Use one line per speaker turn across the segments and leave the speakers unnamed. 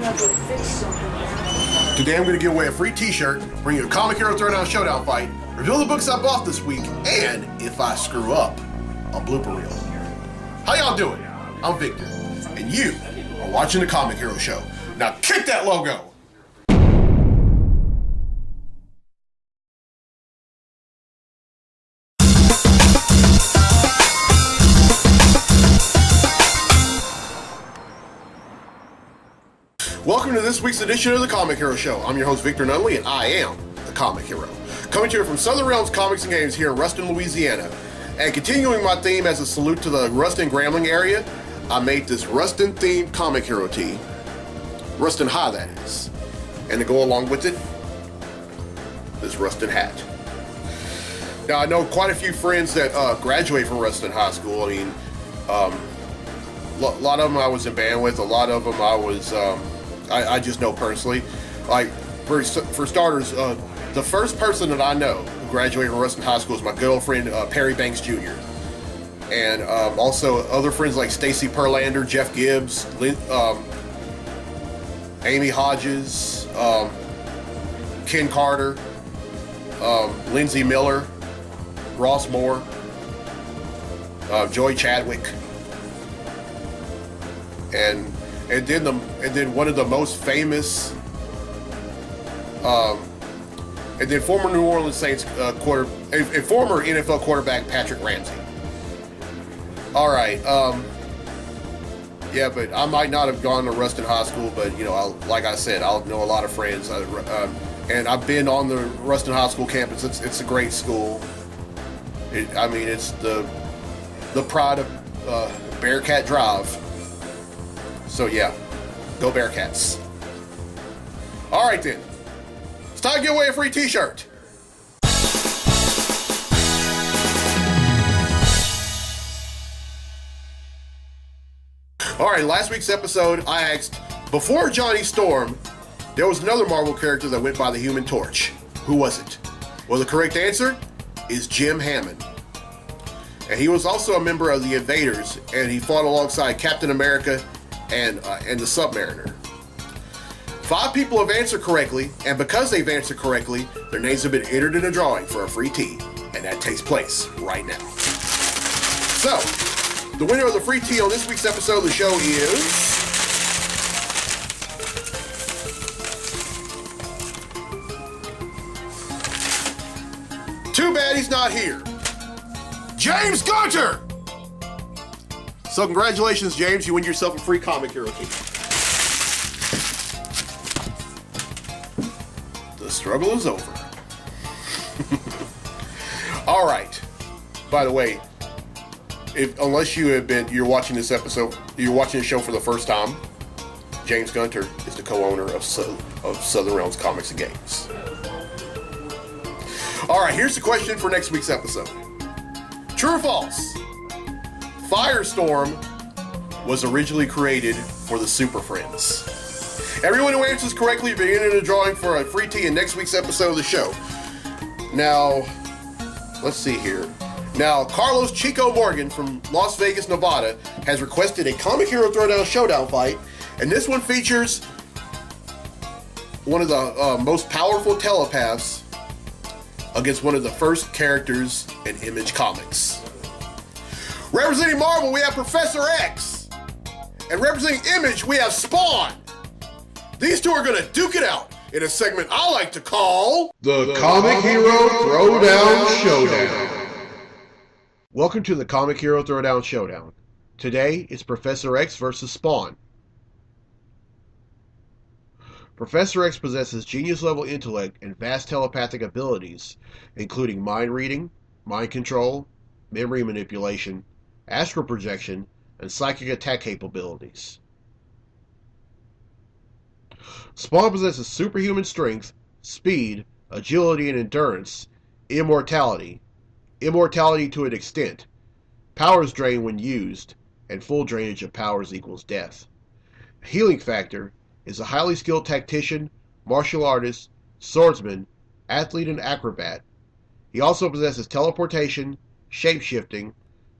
Today I'm going to give away a free t-shirt, bring you a Comic Hero Throwdown Showdown fight, reveal the books I bought this week, and if I screw up, a blooper reel. How y'all doing? I'm Victor, and you are watching the Comic Hero Show. Now kick that logo! Welcome to this week's edition of the Comic Hero Show. I'm your host, Victor Nunley, and I am the Comic Hero. Coming to you from Southern Realms Comics and Games here in Ruston, Louisiana. And continuing my theme as a salute to the Ruston Grambling area, I made this Ruston-themed Comic Hero tee. Ruston High, that is. And to go along with it, this Ruston hat. Now, I know quite a few friends that graduate from Ruston High School. I mean, a lot of them I was in band with. A lot of them I was... I just know personally. Like, for starters, the first person that I know who graduated from Ruston High School is my good old friend Perry Banks Jr. And also other friends like Stacy Perlander, Jeff Gibbs, Amy Hodges, Ken Carter, Lindsay Miller, Ross Moore, Joey Chadwick, and then one of the most famous, and then former New Orleans Saints former NFL quarterback Patrick Ramsey. All right, yeah, but I might not have gone to Ruston High School, but you know, like I said, I know a lot of friends, and I've been on the Ruston High School campus. It's a great school. I mean, it's the pride of Bearcat Drive. So yeah, go Bearcats. All right then, it's time to give away a free t-shirt. All right, last week's episode, I asked, before Johnny Storm, there was another Marvel character that went by the Human Torch. Who was it? Well, the correct answer is Jim Hammond. And he was also a member of the Invaders, and he fought alongside Captain America and the Submariner. 5 people have answered correctly, and because they've answered correctly, their names have been entered in a drawing for a free tee, and that takes place right now. So, the winner of the free tee on this week's episode of the show is... Too bad he's not here. James Gunter! So congratulations, James. You win yourself a free Comic Hero tee. The struggle is over. All right. By the way, unless you're watching this episode, you're watching the show for the first time, James Gunter is the co-owner of Southern Realms Comics and Games. All right, here's the question for next week's episode. True or false? Firestorm was originally created for the Superfriends. Everyone who answers correctly will be entered in a drawing for a free tee in next week's episode of the show. Now, let's see here. Now, Carlos Chico Morgan from Las Vegas, Nevada, has requested a Comic Hero Throwdown Showdown fight, and this one features one of the most powerful telepaths against one of the first characters in Image Comics. Representing Marvel, we have Professor X. And representing Image, we have Spawn. These two are going to duke it out in a segment I like to call... The Comic Hero Throwdown Showdown. Welcome to the Comic Hero Throwdown Showdown. Today, it's Professor X versus Spawn. Professor X possesses genius-level intellect and vast telepathic abilities, including mind reading, mind control, memory manipulation, astral projection, and psychic attack capabilities. Spawn possesses superhuman strength, speed, agility and endurance, immortality to an extent, powers drain when used, and full drainage of powers equals death. A healing factor is a highly skilled tactician, martial artist, swordsman, athlete, and acrobat. He also possesses teleportation, shape-shifting,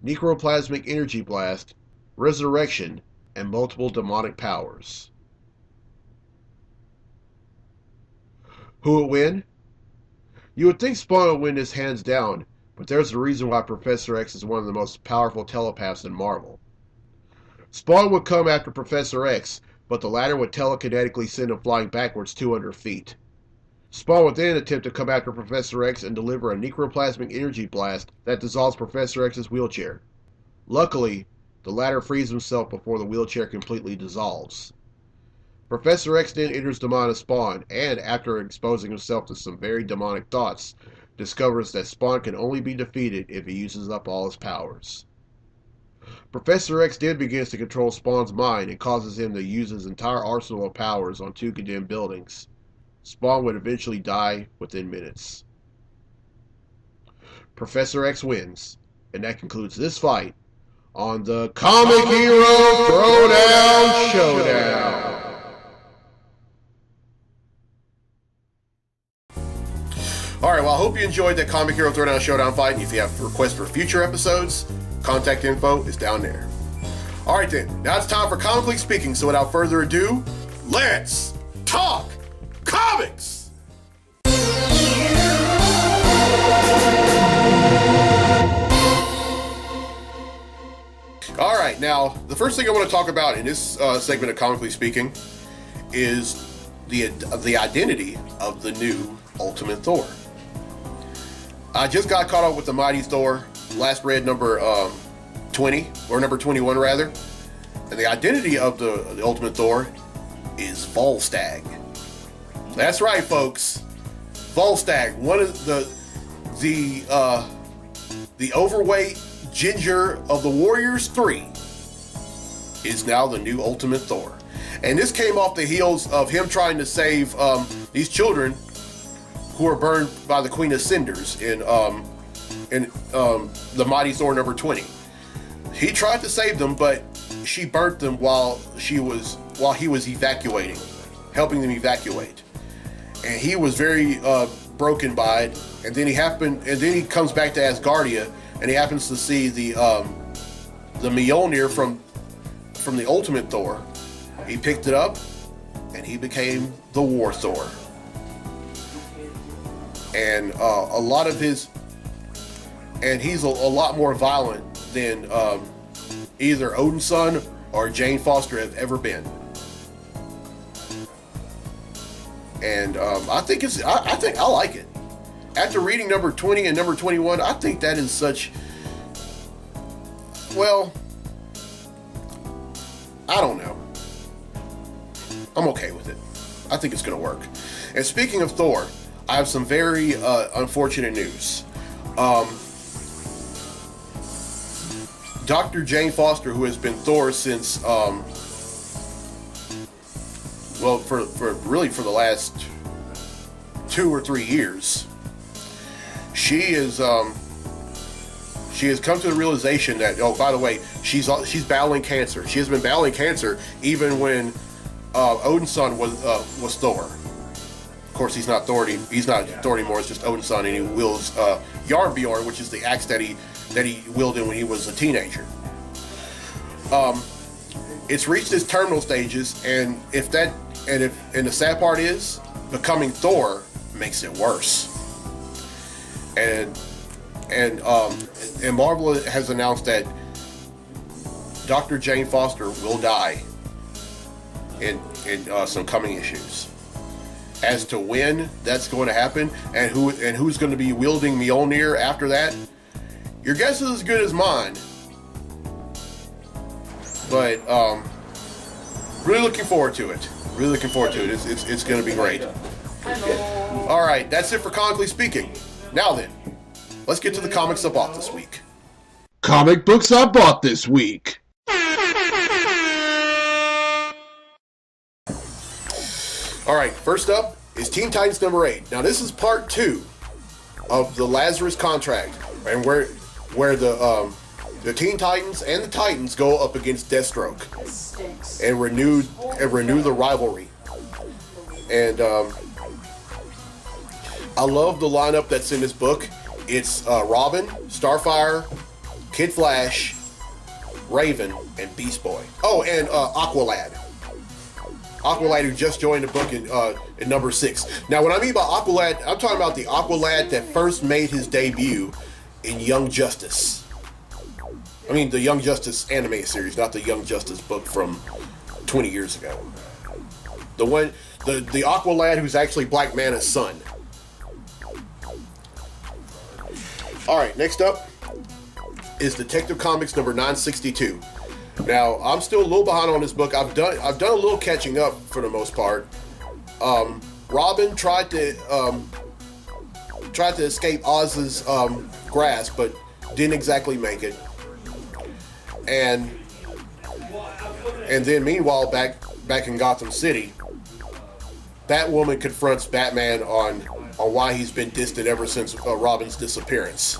necroplasmic energy blast, resurrection, and multiple demonic powers.
Who would win? You would think Spawn would win this hands down, but there's a reason why Professor X is one of the most powerful telepaths in Marvel. Spawn would come after Professor X, but the latter would telekinetically send him flying backwards 200 feet. Spawn would then attempt to come after Professor X and deliver a necroplasmic energy blast that dissolves Professor X's wheelchair. Luckily, the latter frees himself before the wheelchair completely dissolves. Professor X then enters the mind of Spawn and, after exposing himself to some very demonic thoughts, discovers that Spawn can only be defeated if he uses up all his powers. Professor X then begins to control Spawn's mind and causes him to use his entire arsenal of powers on 2 condemned buildings. Spawn would eventually die within minutes. Professor X wins, and that concludes this fight on the Comic Hero Throwdown Showdown.
Alright, well, I hope you enjoyed that Comic Hero Throwdown Showdown fight, and if you have requests for future episodes, contact info is down there. Alright then, now it's time for Comically Speaking, so without further ado, let's talk comics! Alright, now, the first thing I want to talk about in this segment of Comically Speaking is the identity of the new Ultimate Thor. I just got caught up with the Mighty Thor, last read number 20, or number 21 rather, and the identity of the Ultimate Thor is Volstagg. That's right, folks. Volstagg, one of the overweight ginger of the Warriors 3, is now the new Ultimate Thor. And this came off the heels of him trying to save these children who were burned by the Queen of Cinders in the Mighty Thor number 20. He tried to save them, but she burnt them while he was evacuating, helping them evacuate. And he was very broken by it. And then he comes back to Asgardia, and he happens to see the Mjolnir from the Ultimate Thor. He picked it up, and he became the War Thor. And a lot of his, and he's a lot more violent than either Odin's son or Jane Foster have ever been. And I think I like it. After reading number 20 and number 21, I think that is such, well, I don't know. I'm okay with it. I think it's going to work. And speaking of Thor, I have some very unfortunate news. Dr. Jane Foster, who has been Thor since, for the last 2 or 3 years, she has come to the realization that, oh, by the way, she's battling cancer. She has been battling cancer even when Odin's son was Thor. Of course, he's not Thor. He's not Thor anymore. It's just Odin's son, and he wields Jarnbjorn, which is the axe that he wielded when he was a teenager. It's reached its terminal stages, and the sad part is, becoming Thor makes it worse. And Marvel has announced that Dr. Jane Foster will die in some coming issues. As to when that's going to happen and who's going to be wielding Mjolnir after that, your guess is as good as mine. But really looking forward to it. Really looking forward to it. It's going to be great. All right, that's it for Comically Speaking. Now then, let's get to the comics I bought this week.
Comic books I bought this week.
All right, first up is Teen Titans number 8. Now this is part 2 of the Lazarus contract, and where the Teen Titans and the Titans go up against Deathstroke and renew the rivalry. And I love the lineup that's in this book. It's Robin, Starfire, Kid Flash, Raven, and Beast Boy. Oh, and Aqualad. Aqualad who just joined the book in number 6. Now, what I mean by Aqualad, I'm talking about the Aqualad that first made his debut in Young Justice. I mean, the Young Justice anime series, not the Young Justice book from 20 years ago. The one, the Aqualad who's actually Black Mana's son. All right, next up is Detective Comics number 962. Now, I'm still a little behind on this book. I've done a little catching up for the most part. Robin tried to escape Oz's grasp, but didn't exactly make it. And then meanwhile, back in Gotham City, Batwoman confronts Batman on why he's been distant ever since Robin's disappearance.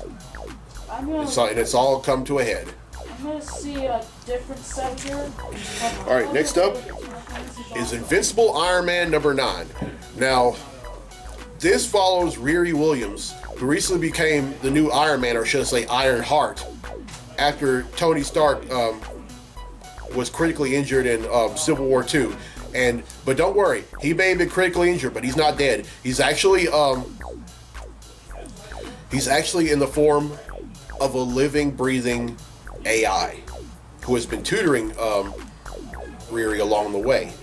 And it's all come to a head.
I'm gonna see a different set here.
All right, next up is Invincible Iron Man number 9. Now, this follows Riri Williams, who recently became the new Iron Man, or should I say Iron Heart, after Tony Stark was critically injured in Civil War II. But don't worry, he may have been critically injured, but he's not dead. He's actually in the form of a living, breathing AI who has been tutoring Riri along the way.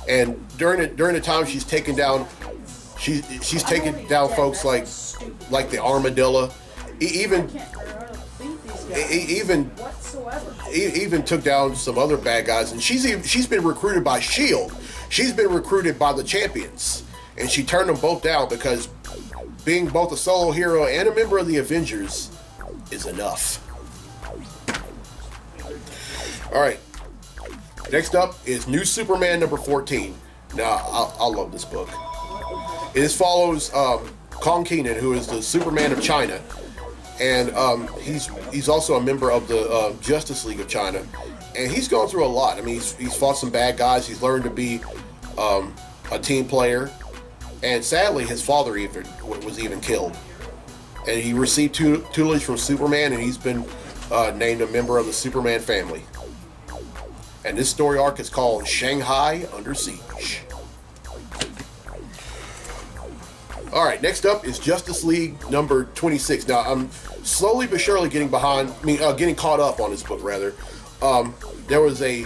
And during the time she's taken down, she's taken down folks like the Armadillo. Even took down some other bad guys, and she's been recruited by S.H.I.E.L.D. She's been recruited by the Champions, and she turned them both down because being both a solo hero and a member of the Avengers is enough. All right, next up is New Superman number 14. Now, I love this book. It follows Kong Kenan, who is the Superman of China. And he's also a member of the Justice League of China, and he's gone through a lot. I mean, he's fought some bad guys. He's learned to be a team player, and sadly, his father was even killed. And he received tutelage from Superman, and he's been named a member of the Superman family. And this story arc is called Shanghai Under Siege. All right, next up is Justice League number 26. Now, I'm slowly but surely getting caught up on this book, rather. There was a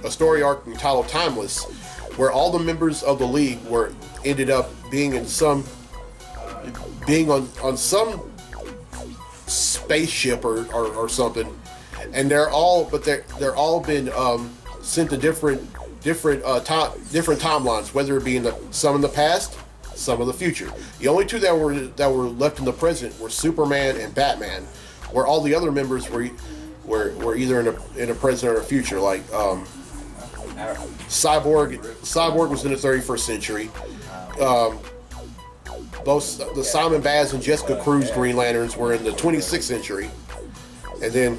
story arc entitled Timeless, where all the members of the League ended up being on some spaceship or something, and they're all been sent to different timelines, whether it be some in the past, some of the future. The only two that were left in the present were Superman and Batman, where all the other members were either in a present or a future. Like Cyborg was in the 31st century. Both the Simon Baz and Jessica Cruz Green Lanterns were in the 26th century, and then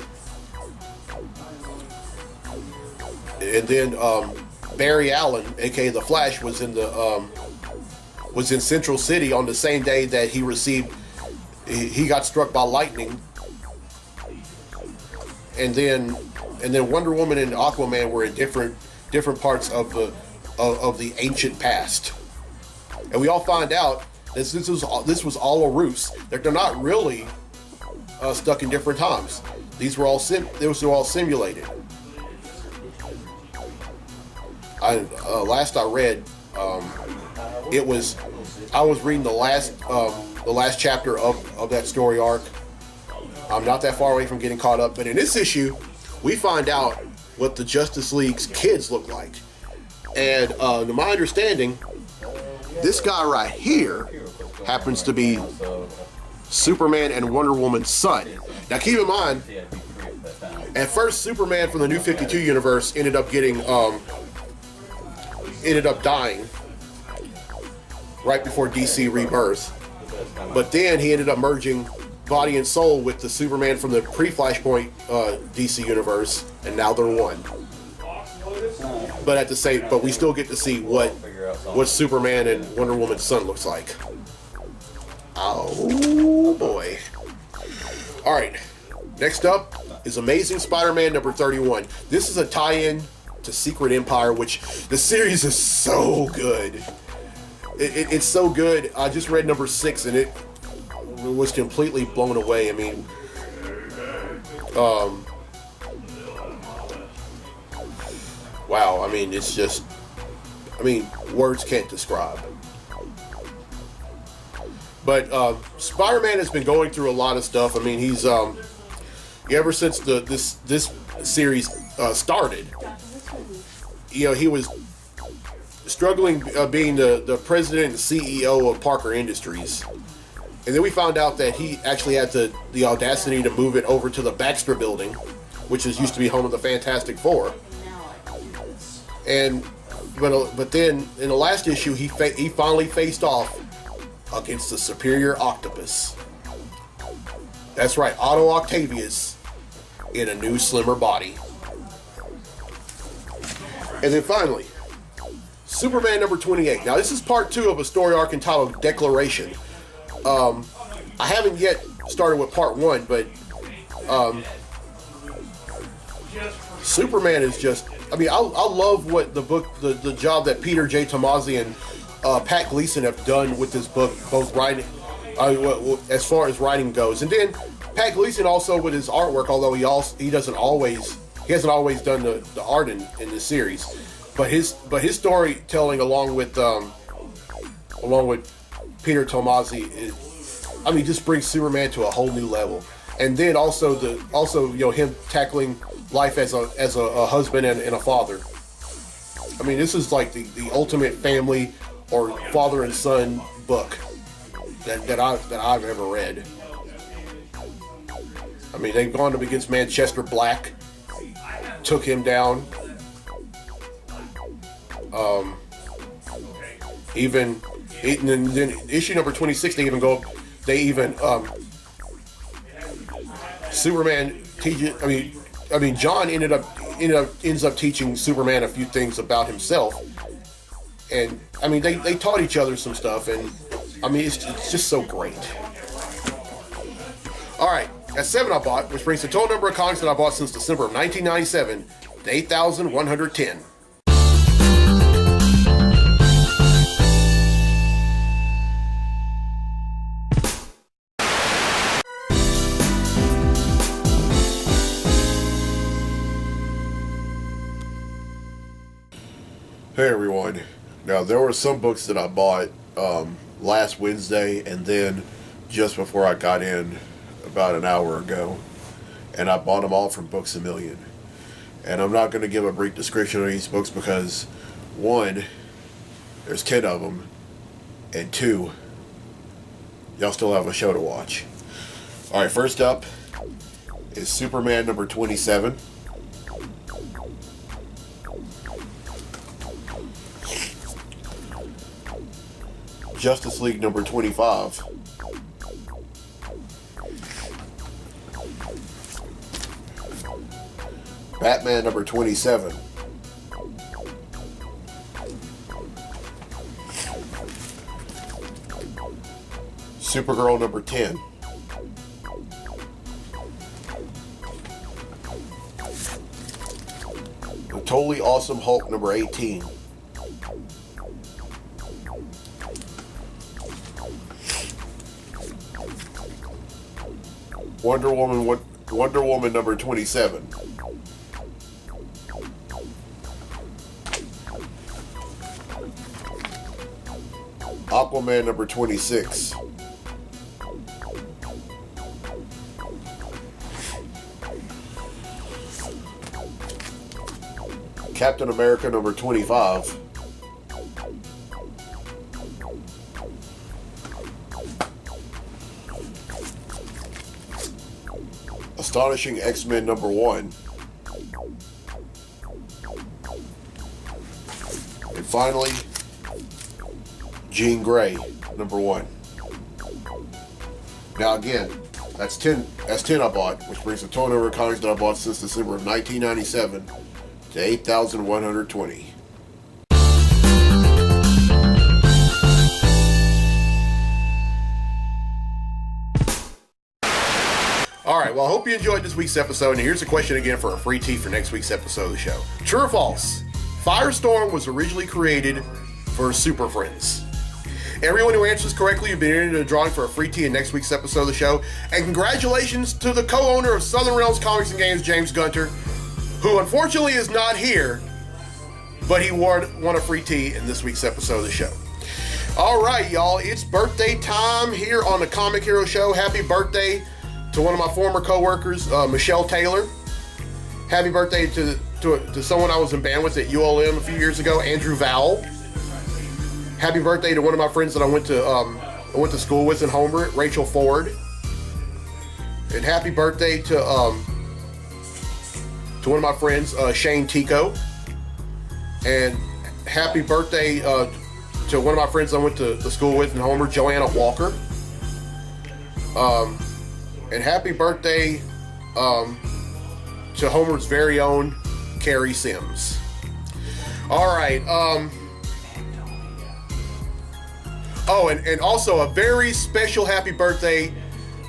Barry Allen, aka the Flash, was in Central City on the same day that he got struck by lightning. And then Wonder Woman and Aquaman were in different parts of the ancient past. And we all find out that this was all a ruse. That they're not really stuck in different times. These were all simulated. Last I read, I was reading the last chapter of that story arc. I'm not that far away from getting caught up, but in this issue, we find out what the Justice League's kids look like. And to my understanding, this guy right here happens to be Superman and Wonder Woman's son. Now keep in mind, at first Superman from the New 52 universe ended up dying right before DC Rebirth. But then he ended up merging body and soul with the Superman from the pre-Flashpoint DC universe, and now they're one. But we still get to see what Superman and Wonder Woman's son looks like. Oh boy. Alright, next up is Amazing Spider-Man number 31. This is a tie-in to Secret Empire, which the series is so good. It's so good. I just read number 6 and it was completely blown away. I mean, wow. I mean, it's just, I mean, words can't describe. But Spider-Man has been going through a lot of stuff. I mean, he's ever since this series started, you know, he was struggling being the president and CEO of Parker Industries. And then we found out that he actually had the audacity to move it over to the Baxter Building, which used to be home of the Fantastic Four. And but then in the last issue, he finally faced off against the Superior Octopus. That's right, Otto Octavius in a new, slimmer body. And then finally, Superman number 28. Now this is part 2 of a story arc entitled Declaration. I haven't yet started with part 1, but Superman is just, I mean, I love what the job that Peter J. Tomasi and Pat Gleason have done with this book, both writing, as far as writing goes. And then Pat Gleason also with his artwork, although he hasn't always done the art in this series, but his storytelling along with Peter Tomasi, I mean, just brings Superman to a whole new level. And then also you know, him tackling life as a husband and a father. I mean, this is like the ultimate family or father and son book that I've ever read. I mean, they've gone up against Manchester Black, took him down. Even then issue number 26, Superman teaches. I mean, John ends up teaching Superman a few things about himself, and I mean, they taught each other some stuff, and I mean, it's just so great. All right, that's 7 I bought, which brings the total number of comics that I bought since December of 1997 to 8,110.
Hey everyone. Now there were some books that I bought last Wednesday and then just before I got in about an hour ago, and I bought them all from Books A Million. And I'm not going to give a brief description of these books because 1, there's 10 of them, and 2, y'all still have a show to watch. Alright, first up is Superman number 27. Justice League number 25. Batman number 27. Supergirl number 10. The Totally Awesome Hulk number 18. Wonder Woman number 27. Aquaman number 26. Captain America number 25. Astonishing X-Men number 1. And finally, Jean Grey number 1. Now again, that's 10 I bought, which brings the total number of comics that I bought since December of 1997 to 8,120.
well, I hope you enjoyed this week's episode, and here's a question again for a free tee for next week's episode of the show. True or false? Firestorm was originally created for Super Friends. Everyone who answers correctly, you've been entered into a drawing for a free tee in next week's episode of the show. And congratulations to the co-owner of Southern Realms Comics and Games, James Gunter, who unfortunately is not here, but he won a free tee in this week's episode of the show. All right, y'all, it's birthday time here on the Comic Hero Show. Happy birthday to one of my former co-workers, Michelle Taylor. Happy birthday to someone I was in band with at ULM a few years ago, Andrew Vowell. Happy birthday to one of my friends that I went to school with in Homer, Rachel Ford. And happy birthday to one of my friends, Shane Tico. And happy birthday to one of my friends I went to school with in Homer, Joanna Walker. And happy birthday to Homer's very own Carrie Sims. All right. Oh, and also a very special happy birthday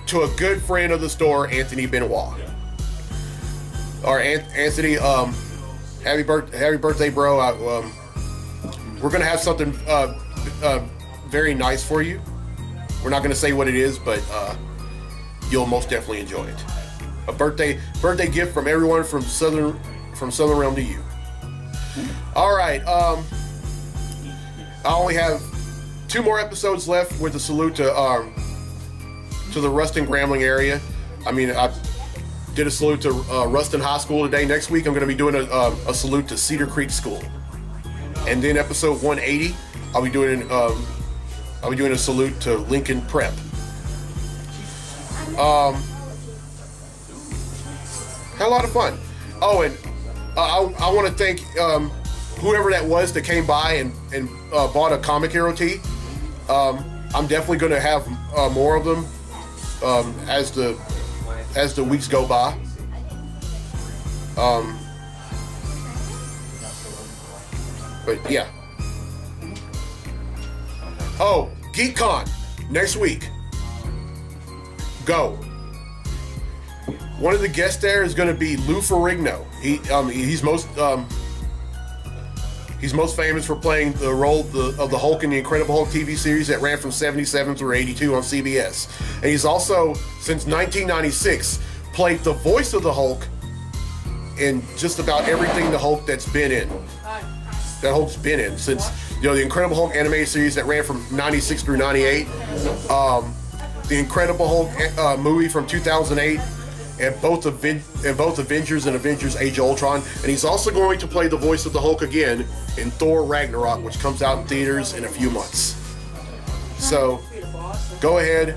to a good friend of the store, Anthony Benoit. All right, Anthony, happy birthday, bro. We're going to have something very nice for you. We're not going to say what it is, but you'll most definitely enjoy it. A birthday gift from everyone from Southern Realm to you. All right, I only have 2 more episodes left with a salute to the Ruston Grambling area. I mean, I did a salute to Ruston High School today. Next week, I'm going to be doing a salute to Cedar Creek School, and then episode 180, I'll be doing a salute to Lincoln Prep. Had a lot of fun. Oh, and I want to thank whoever that was that came by and bought a Comic Hero tee. I'm definitely going to have more of them as the weeks go by. But yeah. Oh, GeekCon next week. Go. One of the guests there is going to be Lou Ferrigno. He's most famous for playing the role of the Hulk in the Incredible Hulk TV series that ran from 77 through 82 on CBS. And he's also, since 1996, played the voice of the Hulk in just about everything the Hulk Hulk's been in since, the Incredible Hulk animated series that ran from 96 through 98, the Incredible Hulk movie from 2008, and both Avengers and Avengers Age of Ultron. And he's also going to play the voice of the Hulk again in Thor Ragnarok, which comes out in theaters in a few months. So go ahead,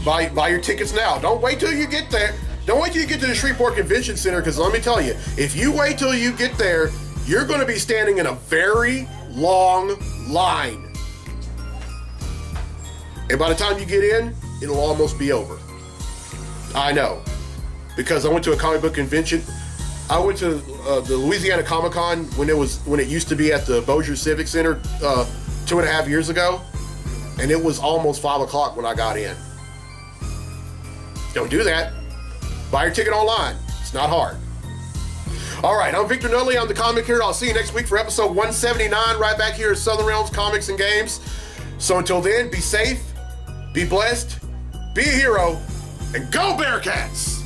buy your tickets now. Don't wait till you get there. Don't wait till you get to the Shreveport Convention Center, because let me tell you, if you wait till you get there, you're going to be standing in a very long line. And by the time you get in, it'll almost be over. I know. Because I went to a comic book convention. I went to the Louisiana Comic Con when it used to be at the Bossier Civic Center 2.5 years ago, and it was almost 5 o'clock when I got in. Don't do that. Buy your ticket online. It's not hard. All right, I'm Victor Nutley. I'm the Comic Hero. I'll see you next week for episode 179, right back here at Southern Realms Comics and Games. So until then, be safe, be blessed, be a hero, and go Bearcats!